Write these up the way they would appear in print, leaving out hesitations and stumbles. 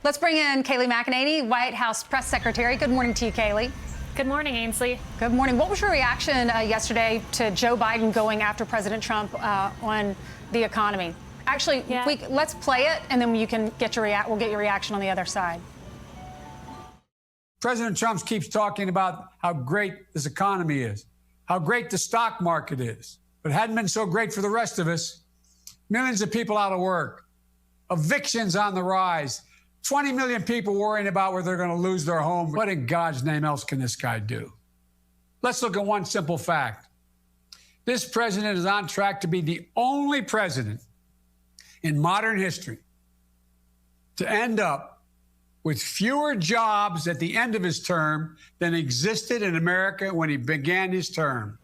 Let's bring in Kayleigh McEnany, White House press secretary. Good morning to you, Kayleigh. Good morning, Ainsley. Good morning. What was your reaction yesterday to Joe Biden going after President Trump on the economy? Actually, let's play it, and then you can get your we'll get your reaction on the other side. President Trump keeps talking about how great this economy is, how great the stock market is, but it hadn't been so great for the rest of us. Millions of people out of work, evictions on the rise, 20 million people worrying about whether they're going to lose their home. What in God's name else can this guy do? Let's look at one simple fact. This president is on track to be the only president in modern history to end up with fewer jobs at the end of his term than existed in America when he began his term.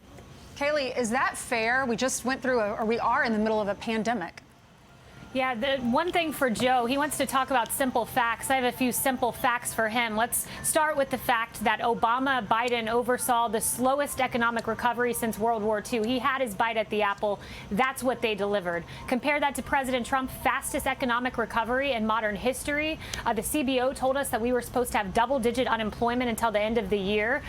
Kayleigh, is that fair? We just went through, or we are in the middle of a pandemic. Yeah, the one thing for Joe, he wants to talk about simple facts. I have a few simple facts for him. Let's start with the fact that Biden oversaw the slowest economic recovery since World War II. He had his bite at the apple. That's what they delivered. Compare that to President Trump, fastest economic recovery in modern history. The CBO told us that we were supposed to have double-digit unemployment until the end of the year.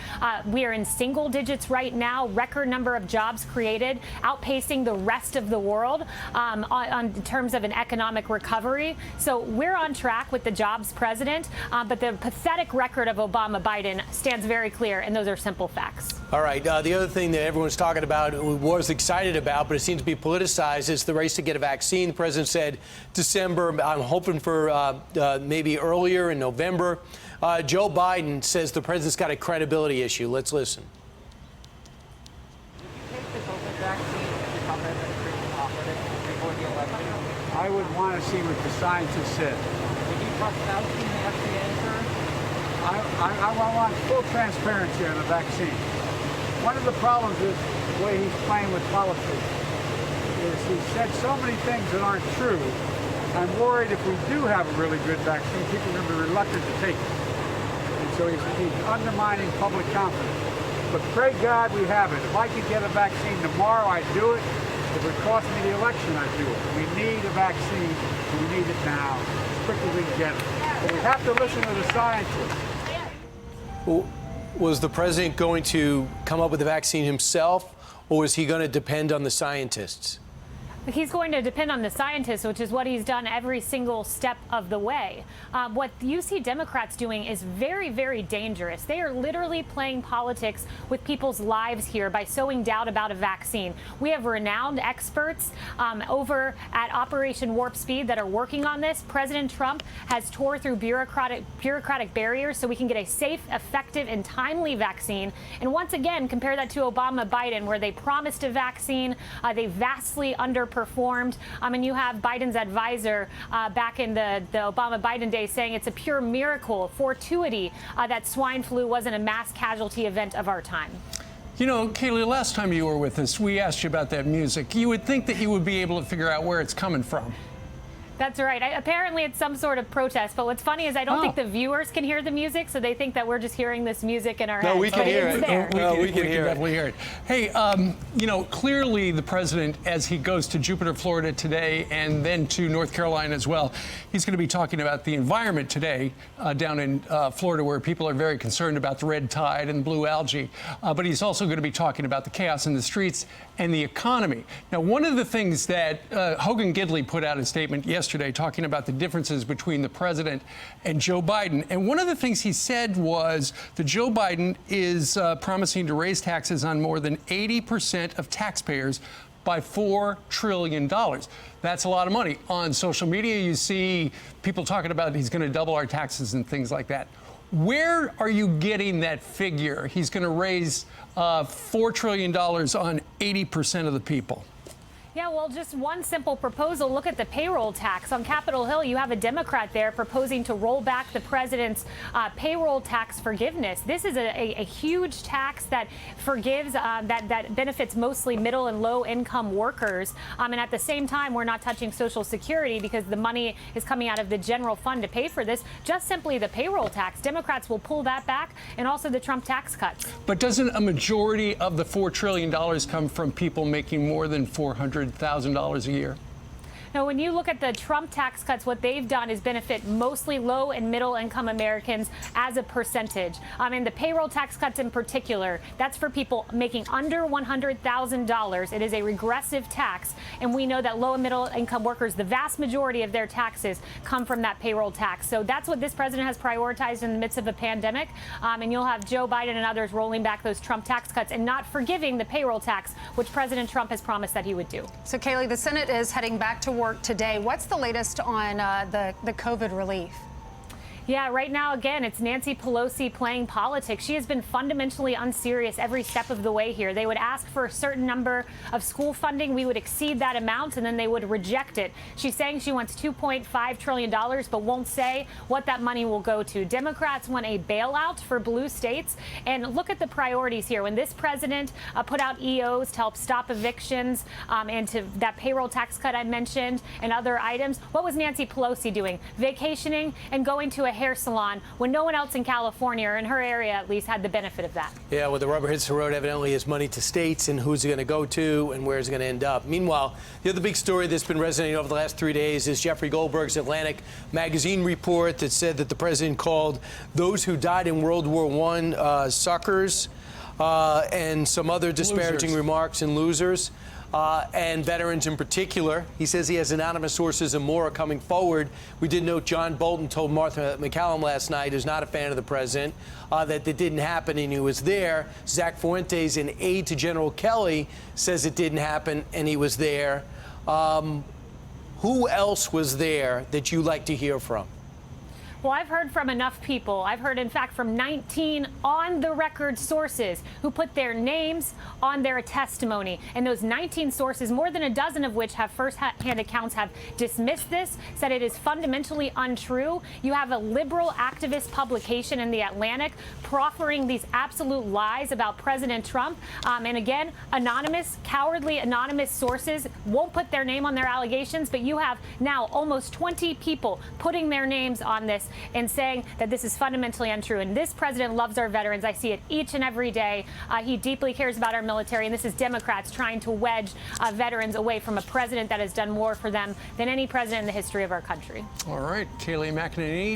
We are in single digits right now, record number of jobs created, outpacing the rest of the world in terms of an economic recovery. So we're on track with the jobs president, but the pathetic record of Biden stands very clear, and those are simple facts. All right. The other thing that everyone's talking about, was excited about, but it seems to be politicized, is the race to get a vaccine. The president said December. I'm hoping for maybe earlier in November. Joe Biden says the president's got a credibility issue. Let's listen. I would want to see what the scientists said. Would you trust Fauci and the FDA, sir? I want full transparency on the vaccine. One of the problems is the way he's playing with politics is he said so many things that aren't true. I'm worried if we do have a really good vaccine, people are going to be reluctant to take it. And so he's undermining public confidence. But pray God we have it. If I could get a vaccine tomorrow, I'd do it. If it cost me the election, I'd do it. We need a vaccine, and we need it now, as quickly as we can get it. But we have to listen to the scientists. Was the president going to come up with the vaccine himself, or was he going to depend on the scientists? He's going to depend on the scientists, which is what he's done every single step of the way. What you see Democrats doing is very, very dangerous. They are literally playing politics with people's lives here by sowing doubt about a vaccine. We have renowned experts over at Operation Warp Speed that are working on this. President Trump has tore through bureaucratic barriers so we can get a safe, effective, and timely vaccine. And once again, compare that to Biden, where they promised a vaccine. They vastly underperformed. And you have Biden's advisor back in the Obama-Biden days saying it's a pure miracle, fortuity, that swine flu wasn't a mass casualty event of our time. You know, Kayleigh, last time you were with us, we asked you about that music. You would think that you would be able to figure out where it's coming from. That's right. Apparently, it's some sort of protest. But what's funny is I don't think the viewers can hear the music, so they think that we're just hearing this music in our heads. No, we can hear it. We can definitely hear it. Hey, you know, clearly the president, as he goes to Jupiter, Florida today, and then to North Carolina as well, he's going to be talking about the environment today down in Florida, where people are very concerned about the red tide and blue algae. But he's also going to be talking about the chaos in the streets and the economy. Now, one of the things that Hogan Gidley put out a statement yesterday talking about the differences between the president and Joe Biden. And one of the things he said was that Joe Biden is promising to raise taxes on more than 80% of taxpayers by $4 trillion. That's a lot of money. On social media, you see people talking about he's going to double our taxes and things like that. Where are you getting that figure? He's going to raise $4 trillion on 80% of the people. Yeah, well, just one simple proposal. Look at the payroll tax. On Capitol Hill, you have a Democrat there proposing to roll back the president's payroll tax forgiveness. This is a huge tax that forgives, that benefits mostly middle and low income workers. And at the same time, we're not touching Social Security because the money is coming out of the general fund to pay for this. Just simply the payroll tax. Democrats will pull that back, and also the Trump tax cuts. But doesn't a majority of the $4 trillion come from people making more than $400,000 a year? Now, when you look at the Trump tax cuts, what they've done is benefit mostly low and middle income Americans as a percentage. And the payroll tax cuts in particular, that's for people making under $100,000. It is a regressive tax. And we know that low and middle income workers, the vast majority of their taxes come from that payroll tax. So that's what this president has prioritized in the midst of a pandemic. And you'll have Joe Biden and others rolling back those Trump tax cuts and not forgiving the payroll tax, which President Trump has promised that he would do. So, Kayleigh, the Senate is heading back to work today. What's the latest on the COVID relief? Yeah, right now, again, it's Nancy Pelosi playing politics. She has been fundamentally unserious every step of the way here. They would ask for a certain number of school funding. We would exceed that amount, and then they would reject it. She's saying she wants $2.5 trillion, but won't say what that money will go to. Democrats want a bailout for blue states. And look at the priorities here. When this president put out EOs to help stop evictions and to that payroll tax cut I mentioned and other items, what was Nancy Pelosi doing? Vacationing and going to a hair salon when no one else in California, or in her area at least, had the benefit of that. Yeah, well, the rubber hits the road evidently is money to states and who's it going to go to and where's it going to end up. Meanwhile, the other big story that's been resonating over the last 3 days is Jeffrey Goldberg's Atlantic magazine report that said that the president called those who died in World War I suckers and some other disparaging remarks and losers. And veterans in particular. He says he has anonymous sources and more are coming forward. We did note John Bolton told Martha McCallum last night, who's not a fan of the president, that it didn't happen and he was there. Zach Fuentes, an aide to General Kelly, says it didn't happen and he was there. Who else was there that you like to hear from? Well, I've heard from enough people. I've heard, in fact, from 19 on-the-record sources who put their names on their testimony. And those 19 sources, more than a dozen of which have first-hand accounts, have dismissed this, said it is fundamentally untrue. You have a liberal activist publication in the Atlantic proffering these absolute lies about President Trump. And again, anonymous, cowardly anonymous sources won't put their name on their allegations, but you have now almost 20 people putting their names on this and saying that this is fundamentally untrue. And this president loves our veterans. I see it each and every day. He deeply cares about our military. And this is Democrats trying to wedge veterans away from a president that has done more for them than any president in the history of our country. All right, Kayleigh McEnany.